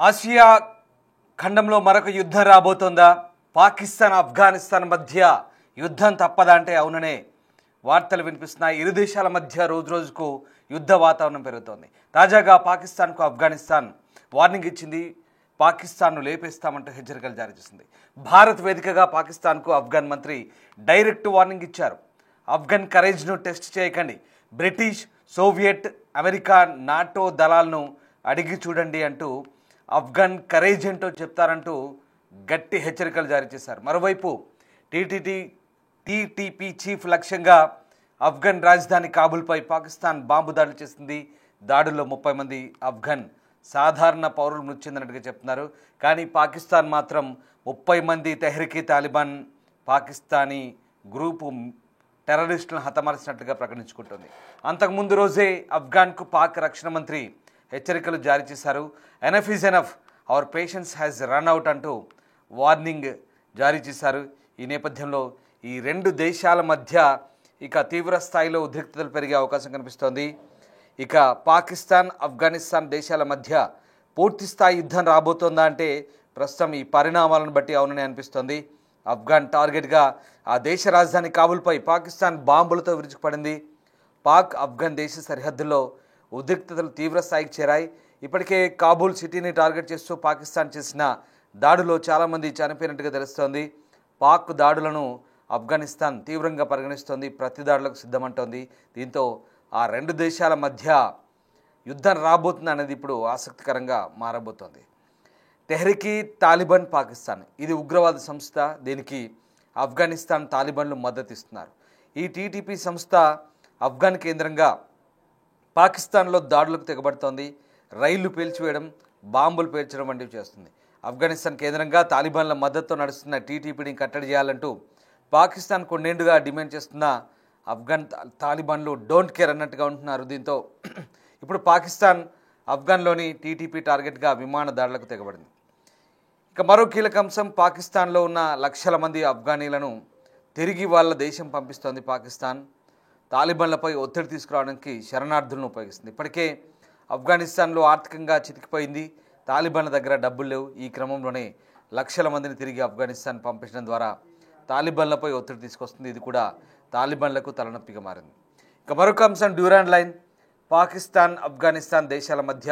Asia ఖండంలో మరొక యుద్ధం రాబోతోందా? పాకిస్తాన్ ఆఫ్ఘనిస్తాన్ మధ్య యుద్ధం తప్పదా అంటే అవుననే వార్తలు వినిపిస్తున్నాయి. ఇరు దేశాల మధ్య రోజురోజుకు యుద్ధ వాతావరణం పెరుగుతోంది. తాజాగా పాకిస్తాన్కు ఆఫ్ఘనిస్తాన్ వార్నింగ్ ఇచ్చింది. పాకిస్తాన్ను లేపేస్తామంటూ హెచ్చరికలు జారీ చేసింది. భారత్ వేదికగా పాకిస్తాన్కు ఆఫ్ఘన్ మంత్రి డైరెక్ట్ వార్నింగ్ ఇచ్చారు. ఆఫ్ఘన్ కరేజ్ను టెస్ట్ చేయకండి, బ్రిటిష్, సోవియట్, అమెరికా, నాటో దళాలను అడిగి చూడండి అంటూ ఆఫ్ఘన్ కరేజ్ ఏంటో చెప్తారంటూ గట్టి హెచ్చరికలు జారీ చేశారు. మరోవైపు టీటీపీ చీఫ్ లక్ష్యంగా ఆఫ్ఘన్ రాజధాని కాబూల్పై పాకిస్తాన్ బాంబు దాడులు చేసింది. దాడుల్లో 30 మంది ఆఫ్ఘన్ సాధారణ పౌరులు మృతి చెందినట్టుగా చెప్తున్నారు. కానీ పాకిస్తాన్ మాత్రం 30 మంది తెహ్రీకే తాలిబాన్ పాకిస్తానీ గ్రూపు టెర్రరిస్టులను హతమార్చినట్లుగా ప్రకటించుకుంటుంది. అంతకుముందు రోజే ఆఫ్ఘన్కు పాక్ రక్షణ మంత్రి హెచ్చరికలు జారీ చేశారు. Enough is enough, our patience has run out అంటూ వార్నింగ్ జారీ చేశారు. ఈ నేపథ్యంలో ఈ రెండు దేశాల మధ్య ఇక తీవ్ర స్థాయిలో ఉద్రిక్తతలు పెరిగే అవకాశం కనిపిస్తోంది. ఇక పాకిస్తాన్, ఆఫ్ఘనిస్తాన్ దేశాల మధ్య పూర్తి స్థాయి యుద్ధం రాబోతోందా అంటే ప్రస్తుతం ఈ పరిణామాలను బట్టి అవునని అనిపిస్తోంది. ఆఫ్ఘన్ టార్గెట్గా ఆ దేశ రాజధాని కాబూల్పై పాకిస్తాన్ బాంబులతో విరుచుకుపడింది. పాక్ ఆఫ్ఘన్ దేశ సరిహద్దుల్లో ఉద్రిక్తతలు తీవ్ర స్థాయికి చేరాయి. ఇప్పటికే కాబూల్ సిటీని టార్గెట్ చేస్తూ పాకిస్తాన్ చేసిన దాడులో చాలామంది చనిపోయినట్టుగా తెలుస్తోంది. పాక్ దాడులను ఆఫ్ఘనిస్తాన్ తీవ్రంగా పరిగణిస్తోంది, ప్రతి దాడులకు సిద్ధమంటోంది. దీంతో ఆ రెండు దేశాల మధ్య యుద్ధం రాబోతుంది అనేది ఇప్పుడు ఆసక్తికరంగా మారబోతోంది. తెహ్రీకే తాలిబాన్ పాకిస్తాన్, ఇది ఉగ్రవాద సంస్థ. దీనికి ఆఫ్ఘనిస్తాన్ తాలిబాన్లు మద్దతు ఇస్తున్నారు. ఈ టీటీపీ సంస్థ ఆఫ్ఘన్ కేంద్రంగా పాకిస్తాన్లో దాడులకు తెగబడుతోంది. రైళ్లు పేల్చివేయడం, బాంబులు పేల్చడం వంటివి చేస్తుంది. ఆఫ్ఘనిస్తాన్ కేంద్రంగా తాలిబాన్ల మద్దతుతో నడుస్తున్న టీటీపీని కట్టడి చేయాలంటూ పాకిస్తాన్ కొన్నేళ్లుగా డిమాండ్ చేస్తున్న ఆఫ్ఘన్ తాలిబాన్లు డోంట్ కేర్ అన్నట్టుగా ఉంటున్నారు. దీంతో ఇప్పుడు పాకిస్తాన్ ఆఫ్ఘన్లోని టీటీపీ టార్గెట్గా విమాన దాడులకు తెగబడింది. ఇక మరో కీలక అంశం, పాకిస్తాన్లో ఉన్న లక్షల మంది ఆఫ్ఘనీలను తిరిగి వాళ్ళ దేశం పంపిస్తోంది పాకిస్తాన్. తాలిబాన్లపై ఒత్తిడి తీసుకురావడానికి శరణార్థులను ఉపయోగిస్తుంది. ఇప్పటికే ఆఫ్ఘనిస్తాన్లో ఆర్థికంగా చితికిపోయింది. తాలిబాన్ల దగ్గర డబ్బులు లేవు. ఈ క్రమంలోనే లక్షల మందిని తిరిగి ఆఫ్ఘనిస్తాన్ పంపించడం ద్వారా తాలిబాన్లపై ఒత్తిడి తీసుకొస్తుంది. ఇది కూడా తాలిబాన్లకు తలనొప్పిగా మారింది. ఇక మరొక అంశం, డ్యూరాండ్ లైన్. పాకిస్తాన్, ఆఫ్ఘనిస్తాన్ దేశాల మధ్య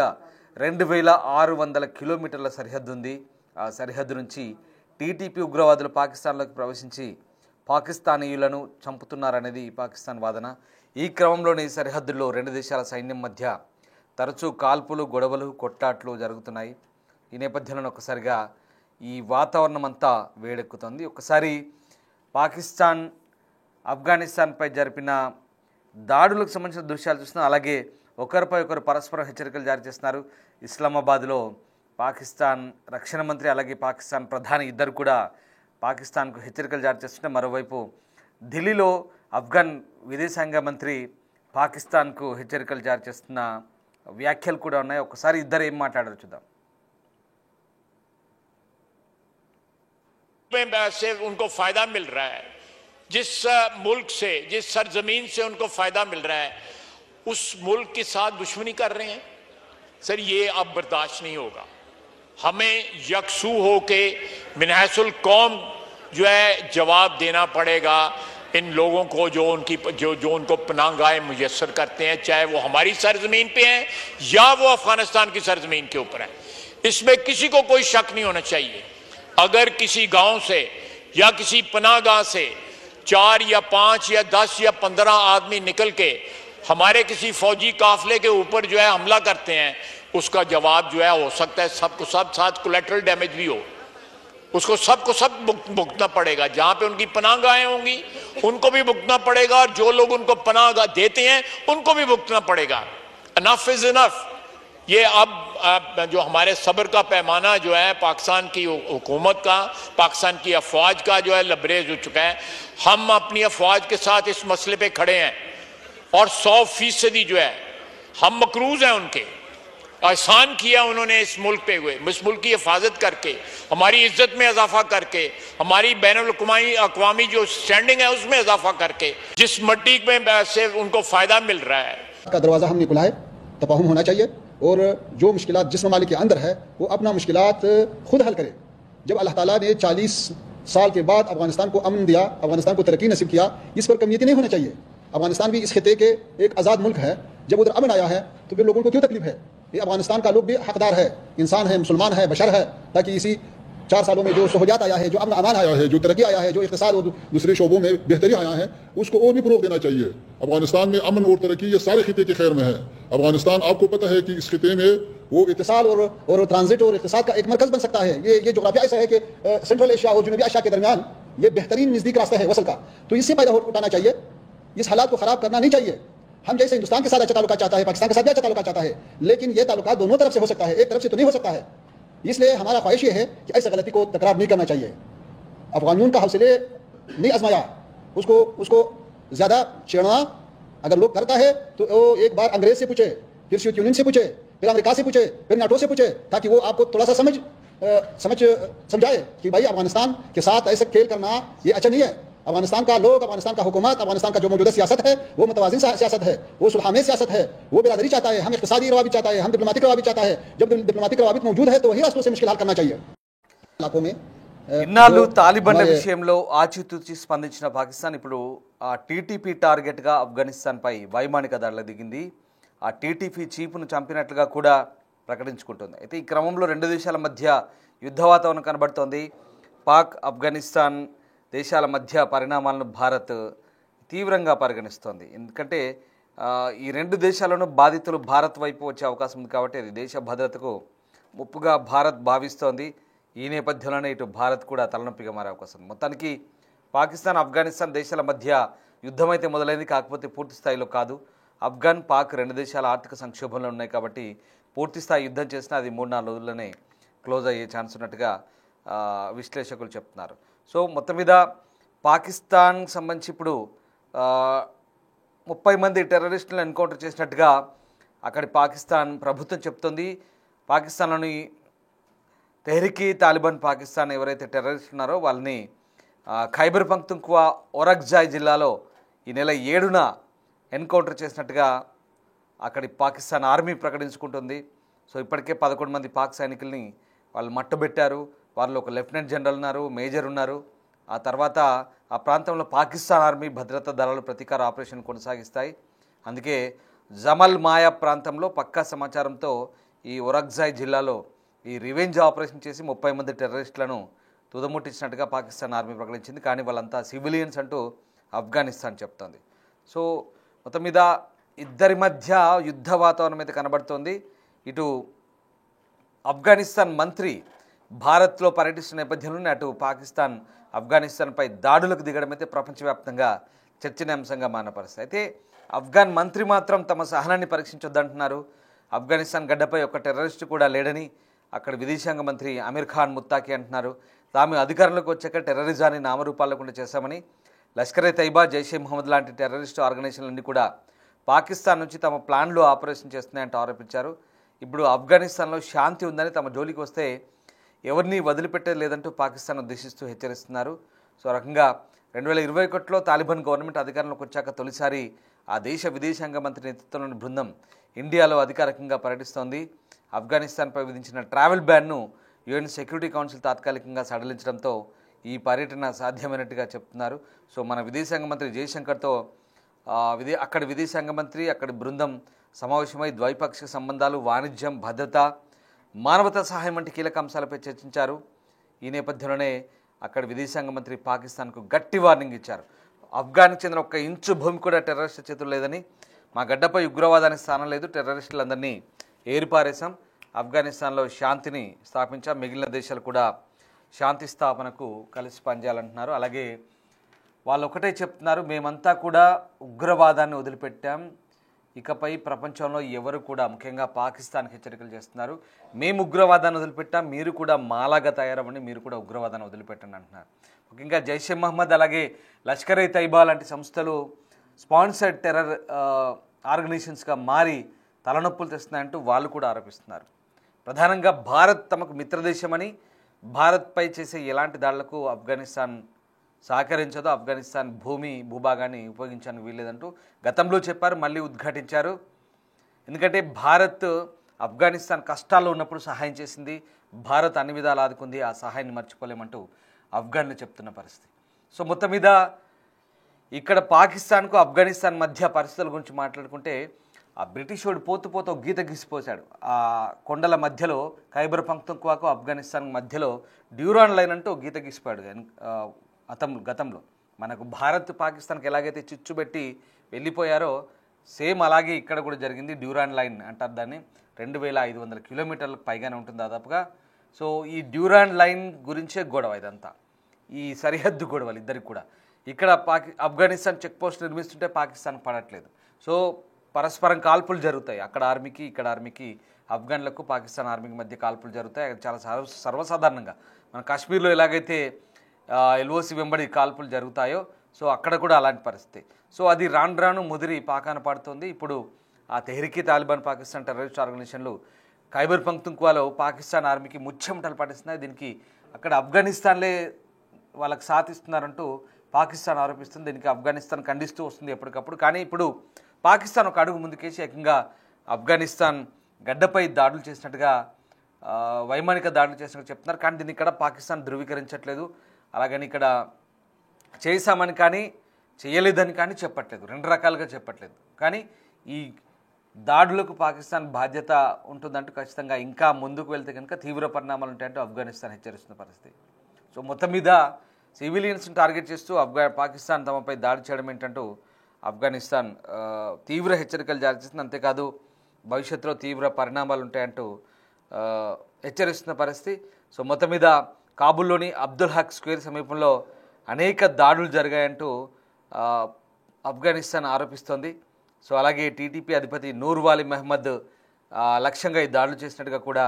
2600 కిలోమీటర్ల సరిహద్దు ఉంది. ఆ సరిహద్దు నుంచి టీటీపీ ఉగ్రవాదులు పాకిస్తాన్లోకి ప్రవేశించి పాకిస్తానీయులను చంపుతున్నారనేది పాకిస్తాన్ వాదన. ఈ క్రమంలోని సరిహద్దుల్లో రెండు దేశాల సైన్యం మధ్య తరచూ కాల్పులు, గొడవలు, కొట్లాట్లు జరుగుతున్నాయి. ఈ నేపథ్యంలో ఒకసారిగా ఈ వాతావరణం అంతా వేడెక్కుతుంది. ఒకసారి పాకిస్తాన్ ఆఫ్ఘనిస్తాన్పై జరిపిన దాడులకు సంబంధించిన దృశ్యాలు చూస్తున్నాం. అలాగే ఒకరిపై ఒకరు పరస్పరం హెచ్చరికలు జారీ చేస్తున్నారు. ఇస్లామాబాద్లో పాకిస్తాన్ రక్షణ మంత్రి అలాగే పాకిస్తాన్ ప్రధాని ఇద్దరు కూడా పాకిస్తాన్కు హెచ్చరికలు జారీ చేస్తుంటే, మరోవైపు ఢిల్లీలో ఆఫ్ఘన్ విదేశాంగ మంత్రి పాకిస్తాన్కు హెచ్చరికలు జారీ చేస్తున్న వ్యాఖ్యలు కూడా ఉన్నాయి. ఒకసారి ఇద్దరు ఏం మాట్లాడారు చూద్దాం. से उनको फायदा मिल रहा है, जिस मुल्क से, जिस सरजमीन से उनको फायदा मिल रहा है, उस मुल्क के साथ दुश्मनी कर रहे हैं। सर, ये अब बर्दाश्त नहीं होगा. हमें यकसू होके मिनहसुल कौम जो है जवाब देना पड़ेगा इन लोगों को जो उनको पनाहगाहें मुयस्सर करते हैं, चाहे वो हमारी सरजमीन पे हैं या वो अफगानिस्तान की सरजमीन के ऊपर है. इसमें किसी को कोई शक नहीं होना चाहिए. अगर किसी गांव से या किसी पनाहगाह से 4 या 5 या 10 या 15 आदमी निकल के हमारे किसी फौजी काफिले के ऊपर जो है हमला करते हैं, उसका जवाब जो है हो सकता है सबको सब साथ कोलैटरल डैमेज भी हो. उसको सबको सब भुगतना पड़ेगा. जहां पे उनकी पनाहगाहें होंगी उनको भी भुगतना पड़ेगा, और जो लोग उनको पनाहगाह देते हैं उनको भी भुगतना पड़ेगा. Enough is enough. ये अब जो हमारे सब्र का पैमाना जो है पाकिस्तान की हुकूमत का, पाकिस्तान की अफवाज का जो है लबरेज हो चुका है. हम अपनी अफवाज के साथ इस मसले पे खड़े हैं और 100% जो है हम मकरूज हैं. उनके एहसान किया उन्होंने इस मुल्क पे हुए, इस मुल्क की हिफाजत करके, हमारी इज्जत में इजाफा करके, हमारी बैनुल-अक़वामी जो स्टैंडिंग है उसमें इजाफा करके, जिस मट्टी में से उनको फायदा मिल रहा है. का दरवाजा हम नहीं खुलाए, तफाहुम होना चाहिए. और जो मुश्किलात जिस ममालिक के अंदर है वो अपना मुश्किलात खुद हल करे। जब अल्लाह ताला ने 40 साल के बाद अफगानिस्तान को अमन दिया, अफगानिस्तान को तरक्की नसीब किया, इस पर कमियत नहीं होना चाहिए। अफगानिस्तान भी इस खिते के एक आज़ाद मुल्क है, जब उधर अमन आया है तो फिर लोगों को क्यों तकलीफ है? ये अफगानिस्तान का लोग भी हकदार है, इंसान है, मुसलमान है, बशर है, ताकि इसी 4 सालों में जो सहूलियात आया है, जो अमन अमान आया है, जो तरक्की आया है, जो इक़्तिसाद और दूसरे शोबों में बेहतरी आया है, उसको और भी फ़रोग़ देना चाहिए। अफगानिस्तान में अमन और तरक्की ये सारे खिते के खैर में है। अफगानिस्तान आपको पता है कि इस खिते में वो इत्तिसाल और ट्रांजिट और इक़्तिसाद का एक मरकज़ बन सकता है। ये जोग्राफिया ऐसा है कि सेंट्रल एशिया और जनूबी एशिया के दरमियान ये बेहतरीन नज़दीक रास्ता है वसल का, तो इससे फ़ायदा उठाना चाहिए। इस हालात को ख़राब करना नहीं चाहिए। हम जैसे हिंदुस्तान के साथ अच्छा ताल्लुका चाहता है, पाकिस्तान के साथ भी अच्छा ताल्लुका चाहता है, लेकिन ये ताल्लुका दोनों तरफ से हो सकता है, एक तरफ से तो नहीं हो सकता है। इसलिए हमारा ख्वाहिश ये है कि ऐसी गलती को तकरार नहीं करना चाहिए। अफगानियों का हौसले नहीं आजमाया, उसको ज़्यादा छेड़ना अगर लोग करता है तो वो एक बार अंग्रेज से पूछे, फिर सोवियत यूनियन से पूछे, फिर अमेरिका से पूछे, फिर नाटो से पूछे, ताकि वो आपको थोड़ा सा समझाए कि भाई अफगानिस्तान के साथ ऐसे खेल करना ये अच्छा नहीं है। अफगानिस्तान का लोग, अफगानिस्तान का हुकूमत, अफगानिस्तान का जो मौजूदा सियासत है वो मुतवाज़िन सियासत है, वो सुलहामे सियासत है, वो बिरादरी चाहता है, हम इक़्तिसादी रवाबित चाहता है, हम डिप्लोमेटिक रवाबित चाहता है। जब डिप्लोमेटिक रवाबित मौजूद है तो वही रास्तों से मुश्किल हल करना चाहिए। इलाकों में ఇన్నాళ్ళు తాలిబాన్ల విషయంలో ఆచితూచి స్పందించిన పాకిస్తాన్ ఇప్పుడు ఆ టీటీపీ టార్గెట్గా ఆఫ్ఘనిస్తాన్పై వైమానిక దాడులకు దిగింది. ఆ టీటీపీ చీఫ్ను చంపినట్లుగా కూడా ప్రకటించుకుంటుంది. అయితే ఈ క్రమంలో రెండు దేశాల మధ్య యుద్ధ వాతావరణం కనబడుతోంది. పాక్, ఆఫ్ఘనిస్తాన్ దేశాల మధ్య పరిణామాలను భారత్ తీవ్రంగా పరిగణిస్తోంది. ఎందుకంటే ఈ రెండు దేశాలను బాధితులు భారత్ వైపు వచ్చే అవకాశం ఉంది కాబట్టి అది దేశ భద్రతకు ముప్పుగా భారత్ భావిస్తోంది. ఈ నేపథ్యంలోనే ఇటు భారత్ కూడా తలనొప్పిగా మారే అవకాశం ఉంది. మొత్తానికి పాకిస్తాన్, ఆఫ్ఘనిస్తాన్ దేశాల మధ్య యుద్ధం అయితే మొదలైంది, కాకపోతే పూర్తి స్థాయిలో కాదు. ఆఫ్ఘన్, పాక్ రెండు దేశాల ఆర్థిక సంక్షోభంలో ఉన్నాయి కాబట్టి పూర్తి స్థాయి యుద్ధం చేసినా అది 3-4 రోజుల్లోనే క్లోజ్ అయ్యే ఛాన్స్ ఉన్నట్టుగా విశ్లేషకులు చెప్తున్నారు. సో మొత్తం మీద పాకిస్తాన్ సంబంధించి ఇప్పుడు 30 మంది టెర్రరిస్టులను ఎన్కౌంటర్ చేసినట్టుగా అక్కడి పాకిస్తాన్ ప్రభుత్వం చెప్తోంది. పాకిస్తాన్లోని తెహ్రీకి తాలిబాన్ పాకిస్తాన్ ఎవరైతే టెర్రరిస్టులు ఉన్నారో వాళ్ళని ఖైబర్ పఖ్తూన్ఖ్వా ఓరగ్జాయ్ జిల్లాలో ఈ నెల 7న ఎన్కౌంటర్ చేసినట్టుగా అక్కడి పాకిస్తాన్ ఆర్మీ ప్రకటించుకుంటుంది. సో ఇప్పటికే 11 మంది పాక్ సైనికుల్ని వాళ్ళు మట్టుబెట్టారు. వాళ్ళు ఒక లెఫ్టినెంట్ జనరల్ ఉన్నారు, మేజర్ ఉన్నారు. ఆ తర్వాత ఆ ప్రాంతంలో పాకిస్తాన్ ఆర్మీ భద్రతా దళాలు ప్రతీకార ఆపరేషన్ కొనసాగిస్తాయి. అందుకే జమల్ మాయా ప్రాంతంలో పక్కా సమాచారంతో ఈ ఓరగ్జాయ్ జిల్లాలో ఈ రివెంజ్ ఆపరేషన్ చేసి 30 మంది టెర్రరిస్టులను తుదముట్టించినట్టుగా పాకిస్తాన్ ఆర్మీ ప్రకటించింది. కానీ వాళ్ళంతా సివిలియన్స్ అంటూ ఆఫ్ఘనిస్తాన్ చెప్తోంది. సో మొత్తం మీద ఇద్దరి మధ్య యుద్ధ వాతావరణం అయితే కనబడుతోంది. ఇటు ఆఫ్ఘనిస్తాన్ మంత్రి భారత్లో పర్యటిస్తున్న నేపథ్యంలోనే అటు పాకిస్తాన్ ఆఫ్ఘనిస్తాన్పై దాడులకు దిగడం అయితే ప్రపంచవ్యాప్తంగా చర్చనీయాంశంగా మారిన పరిస్థితి. అయితే ఆఫ్ఘన్ మంత్రి మాత్రం తమ సహనాన్ని పరీక్షించొద్దంటున్నారు. ఆఫ్ఘనిస్తాన్ గడ్డపై ఒక టెర్రరిస్టు కూడా లేడని అక్కడ విదేశాంగ మంత్రి అమీర్ ఖాన్ ముత్తాకి అంటున్నారు. తాము అధికారంలోకి వచ్చాక టెర్రరిజాన్ని నామరూపాలకుండా చేశామని, లష్కర్ తైబా, జైషే మహమ్మద్ లాంటి టెర్రరిస్టు ఆర్గనైజేషన్లన్నీ కూడా పాకిస్తాన్ నుంచి తమ ప్లాన్లు ఆపరేషన్ చేస్తున్నాయంటూ ఆరోపించారు. ఇప్పుడు ఆఫ్ఘనిస్తాన్లో శాంతి ఉందని, తమ జోలికి వస్తే ఎవరిని వదిలిపెట్టేది లేదంటూ పాకిస్తాన్ ఉద్దేశిస్తూ హెచ్చరిస్తున్నారు. సో రకంగా 2021లో తాలిబాన్ గవర్నమెంట్ అధికారంలోకి వచ్చాక తొలిసారి ఆ దేశ విదేశాంగ మంత్రి నేతృత్వంలోని బృందం ఇండియాలో అధికారికంగా పర్యటిస్తోంది. ఆఫ్ఘనిస్తాన్పై విధించిన ట్రావెల్ బ్యాన్ను యుఎన్ సెక్యూరిటీ కౌన్సిల్ తాత్కాలికంగా సడలించడంతో ఈ పర్యటన సాధ్యమైనట్టుగా చెప్తున్నారు. సో మన విదేశాంగ మంత్రి జయశంకర్తో అక్కడి విదేశాంగ మంత్రి, అక్కడి బృందం సమావేశమై ద్వైపాక్షిక సంబంధాలు, వాణిజ్యం, భద్రత, మానవతా సహాయం వంటి కీలక అంశాలపై చర్చించారు. ఈ నేపథ్యంలోనే అక్కడి విదేశాంగ మంత్రి పాకిస్తాన్కు గట్టి వార్నింగ్ ఇచ్చారు. ఆఫ్ఘన్కి చెందిన ఒక్క ఇంచు భూమి కూడా టెర్రరిస్టు చేతులు లేదని, మా గడ్డపై ఉగ్రవాదానికి స్థానం లేదు, టెర్రరిస్టులందరినీ ఏరిపారేశాం, ఆఫ్ఘనిస్తాన్లో శాంతిని స్థాపించాం, మిగిలిన దేశాలు కూడా శాంతి స్థాపనకు కలిసి పనిచేయాలంటున్నారు. అలాగే వాళ్ళు ఒకటే చెప్తున్నారు, మేమంతా కూడా ఉగ్రవాదాన్ని వదిలిపెట్టాం, ఇకపై ప్రపంచంలో ఎవరు కూడా, ముఖ్యంగా పాకిస్తాన్కి హెచ్చరికలు చేస్తున్నారు. మేము ఉగ్రవాదాన్ని వదిలిపెట్టాం, మీరు కూడా మాలాగా తయారవ్వండి, మీరు కూడా ఉగ్రవాదాన్ని వదిలిపెట్టండి అంటున్నారు. ముఖ్యంగా జైషే మహమ్మద్, అలాగే లష్కర్ తైబా లాంటి సంస్థలు స్పాన్సర్డ్ టెర్రర్ ఆర్గనైజేషన్స్గా మారి తలనొప్పులు తెస్తున్నాయంటూ వాళ్ళు కూడా ఆరోపిస్తున్నారు. ప్రధానంగా భారత్ తమకు మిత్రదేశమని, భారత్పై చేసే ఎలాంటి దాడులకు ఆఫ్ఘనిస్తాన్ సహకరించదో, ఆఫ్ఘనిస్తాన్ భూభాగాన్ని ఉపయోగించడానికి వీల్లేదంటూ గతంలో చెప్పారు, మళ్ళీ ఉద్ఘాటించారు. ఎందుకంటే భారత్ ఆఫ్ఘనిస్తాన్ కష్టాల్లో ఉన్నప్పుడు సహాయం చేసింది, భారత్ అన్ని విధాలు ఆదుకుంది, ఆ సహాయాన్ని మర్చిపోలేమంటూ ఆఫ్ఘన్లు చెప్తున్న పరిస్థితి. సో మొత్తం మీద ఇక్కడ పాకిస్తాన్కు ఆఫ్ఘనిస్తాన్ మధ్య పరిస్థితుల గురించి మాట్లాడుకుంటే, ఆ బ్రిటిష్ వాడు పోతూ పోతూ గీత గీసిపోసాడు. ఆ కొండల మధ్యలో ఖైబర్ పఖ్తూన్ఖ్వాకు ఆఫ్ఘనిస్తాన్ మధ్యలో డ్యూరాన్ లైన్ అంటూ గీత గీసిపోయాడు గతంలో. మనకు భారత్ పాకిస్తాన్కి ఎలాగైతే చిచ్చుబెట్టి వెళ్ళిపోయారో సేమ్ అలాగే ఇక్కడ కూడా జరిగింది. డ్యూరాన్ లైన్ అంటారు దాన్ని. 2500 కిలోమీటర్లకు పైగానే ఉంటుంది దాదాపుగా. సో ఈ డ్యూరాన్ లైన్ గురించే గొడవ ఇదంతా, ఈ సరిహద్దు గొడవలు ఇద్దరికి కూడా. ఇక్కడ ఆఫ్ఘనిస్తాన్ చెక్ పోస్ట్ నిర్మిస్తుంటే పాకిస్తాన్ పడట్లేదు. సో పరస్పరం కాల్పులు జరుగుతాయి. అక్కడ ఆర్మీకి ఇక్కడ ఆర్మీకి, ఆఫ్ఘన్లకు పాకిస్తాన్ ఆర్మీకి మధ్య కాల్పులు జరుగుతాయి. అది చాలా సర్వసాధారణంగా మన కాశ్మీర్లో ఎలాగైతే ఎల్ఓసి వెంబడి కాల్పులు జరుగుతాయో సో అక్కడ కూడా అలాంటి పరిస్థితి. సో అది రాను రాను ముదిరి పాకాన పడుతుంది. ఇప్పుడు ఆ తెహ్రీకి తాలిబాన్ పాకిస్తాన్ టెర్రరిస్ట్ ఆర్గనైజేషన్లు ఖైబర్ పఖ్తూన్ఖ్వాలో పాకిస్తాన్ ఆర్మీకి ముచ్చెమటలు పట్టిస్తున్నాయి. దీనికి అక్కడ ఆఫ్ఘనిస్తాన్లే వాళ్ళకి సాధిస్తున్నారంటూ పాకిస్తాన్ ఆరోపిస్తుంది. దీనికి ఆఫ్ఘనిస్తాన్ ఖండిస్తూ వస్తుంది ఎప్పటికప్పుడు. కానీ ఇప్పుడు పాకిస్తాన్ ఒక అడుగు ముందుకేసి ఏకంగా ఆఫ్ఘనిస్తాన్ గడ్డపై దాడులు చేసినట్టుగా, వైమానిక దాడులు చేసినట్టు చెప్తున్నారు. కానీ దీన్ని ఇక్కడ పాకిస్తాన్ ధృవీకరించట్లేదు. అలాగని ఇక్కడ చేశామని కానీ చేయలేదని కానీ చెప్పట్లేదు, రెండు రకాలుగా చెప్పట్లేదు. కానీ ఈ దాడులకు పాకిస్తాన్ బాధ్యత ఉంటుందంటూ ఖచ్చితంగా ఇంకా ముందుకు వెళ్తే కనుక తీవ్ర పరిణామాలు ఉంటాయంటూ ఆఫ్ఘనిస్తాన్ హెచ్చరిస్తున్న పరిస్థితి. సో మొత్తం మీద సివిలియన్స్ని టార్గెట్ చేస్తూ పాకిస్తాన్ తమపై దాడి చేయడం ఏంటంటూ ఆఫ్ఘనిస్తాన్ తీవ్ర హెచ్చరికలు జారీ చేస్తుంది. అంతేకాదు భవిష్యత్తులో తీవ్ర పరిణామాలు ఉంటాయంటూ హెచ్చరిస్తున్న పరిస్థితి. సో మొత్తం మీద కాబూల్లోని అబ్దుల్ హక్ స్క్వేర్ సమీపంలో అనేక దాడులు జరిగాయంటూ ఆఫ్ఘనిస్తాన్ ఆరోపిస్తోంది. సో అలాగే టీటీపీ అధిపతి నూర్ వాలీ మహమ్మద్ లక్ష్యంగా ఈ దాడులు చేసినట్టుగా కూడా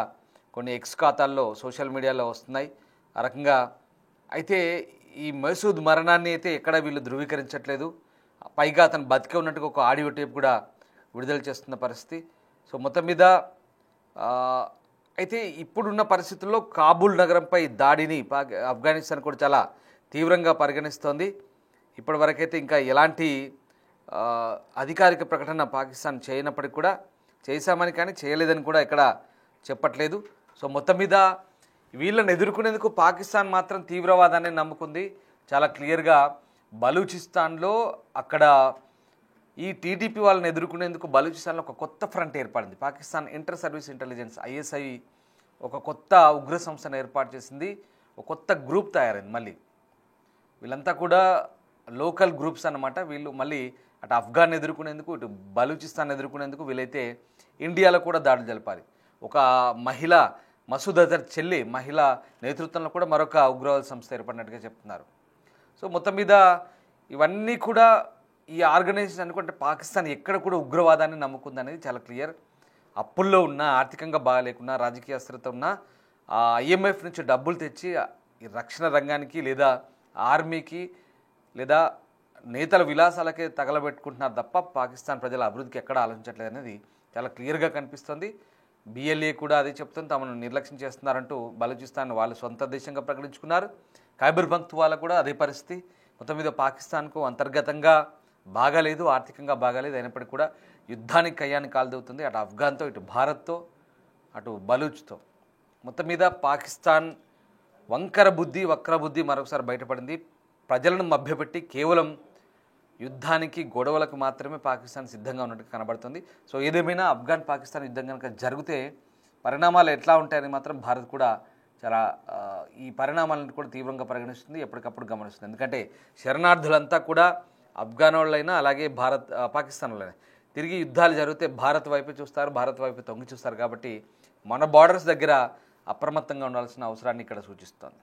కొన్ని ఎక్స్ ఖాతాల్లో సోషల్ మీడియాలో వస్తున్నాయి. ఆ రకంగా అయితే ఈ మసూద్ మరణాన్ని అయితే ఎక్కడ వీళ్ళు ధృవీకరించట్లేదు. పైగా అతను బతికే ఉన్నట్టుగా ఒక ఆడియో టేప్ కూడా విడుదల చేస్తున్న పరిస్థితి. సో మొత్తం మీద అయితే ఇప్పుడున్న పరిస్థితుల్లో కాబూల్ నగరంపై దాడిని ఆఫ్ఘనిస్తాన్ కూడా చాలా తీవ్రంగా పరిగణిస్తోంది. ఇప్పటి వరకైతే ఇంకా ఎలాంటి అధికారిక ప్రకటన పాకిస్తాన్ చేయనప్పటికీ కూడా చేశామని కానీ చేయలేదని కూడా ఇక్కడ చెప్పట్లేదు. సో మొత్తం మీద వీళ్ళని ఎదుర్కొనేందుకు పాకిస్తాన్ మాత్రం తీవ్రవాదాన్ని నమ్ముకుంది. చాలా క్లియర్గా బలూచిస్తాన్లో అక్కడ ఈ టీటీపీ వాళ్ళని ఎదుర్కొనేందుకు బలూచిస్తాన్లో ఒక కొత్త ఫ్రంట్ ఏర్పడింది. Pakistan inter service intelligence ISI ఒక కొత్త ఉగ్ర సంస్థను ఏర్పాటు చేసింది. ఒక కొత్త గ్రూప్ తయారైంది. మళ్ళీ వీళ్ళంతా కూడా లోకల్ గ్రూప్స్ అన్నమాట. వీళ్ళు మళ్ళీ అటు ఆఫ్ఘన్ ఎదుర్కొనేందుకు ఇటు బలూచిస్తాన్ ఎదుర్కొనేందుకు వీలైతే ఇండియాలో కూడా దాడులు జరపాలి. ఒక మహిళ మసూద్ అజర్ చెల్లి మహిళ నేతృత్వంలో కూడా మరొక ఉగ్రవాద సంస్థ ఏర్పడినట్టుగా చెప్తున్నారు. సో మొత్తం మీద ఇవన్నీ కూడా ఈ ఆర్గనైజేషన్ అనుకుంటే పాకిస్తాన్ ఎక్కడ కూడా ఉగ్రవాదాన్ని నమ్ముకుందనేది చాలా క్లియర్. అప్పుల్లో ఉన్న, ఆర్థికంగా బాగాలేకున్నా, రాజకీయ అస్థిరత ఉన్న IMF నుంచి డబ్బులు తెచ్చి ఈ రక్షణ రంగానికి లేదా ఆర్మీకి లేదా నేతల విలాసాలకే తగలబెట్టుకుంటున్నారు తప్ప పాకిస్తాన్ ప్రజల అభివృద్ధికి ఎక్కడ ఆలోచించట్లేదు అనేది చాలా క్లియర్గా కనిపిస్తుంది. BLA కూడా అదే చెప్తుంది, తమను నిర్లక్ష్యం చేస్తున్నారంటూ బలూచిస్తాన్ వాళ్ళు సొంత దేశంగా ప్రకటించుకున్నారు. ఖైబర్ పఖ్తూన్ఖ్వాలో కూడా అదే పరిస్థితి. మొత్తం మీద పాకిస్తాన్కు అంతర్గతంగా బాగాలేదు, ఆర్థికంగా బాగాలేదు. అయినప్పటికీ కూడా యుద్ధానికి కయ్యాన్ని కాల్దవుతుంది. అటు ఆఫ్ఘన్తో, ఇటు భారత్తో, అటు బలూచ్తో. మొత్తం మీద పాకిస్తాన్ వంకర బుద్ధి, వక్ర బుద్ధి మరొకసారి బయటపడింది. ప్రజలను మభ్యపెట్టి కేవలం యుద్ధానికి, గొడవలకు మాత్రమే పాకిస్తాన్ సిద్ధంగా ఉన్నట్టు కనబడుతుంది. సో ఏదేమైనా ఆఫ్ఘన్ పాకిస్తాన్ యుద్ధం కనుక జరిగితే పరిణామాలు ఎట్లా ఉంటాయని మాత్రం భారత్ కూడా చాలా ఈ పరిణామాలను కూడా తీవ్రంగా పరిగణిస్తుంది, ఎప్పటికప్పుడు గమనిస్తుంది. ఎందుకంటే శరణార్థులంతా కూడా ఆఫ్ఘన్ వాళ్ళైనా అలాగే పాకిస్తాన్ వాళ్ళైనా తిరిగి యుద్ధాలు జరిగితే భారత్ వైపే చూస్తారు, భారత్ వైపే తొంగి చూస్తారు. కాబట్టి మన బార్డర్స్ దగ్గర అప్రమత్తంగా ఉండాల్సిన అవసరాన్ని ఇక్కడ సూచిస్తోంది.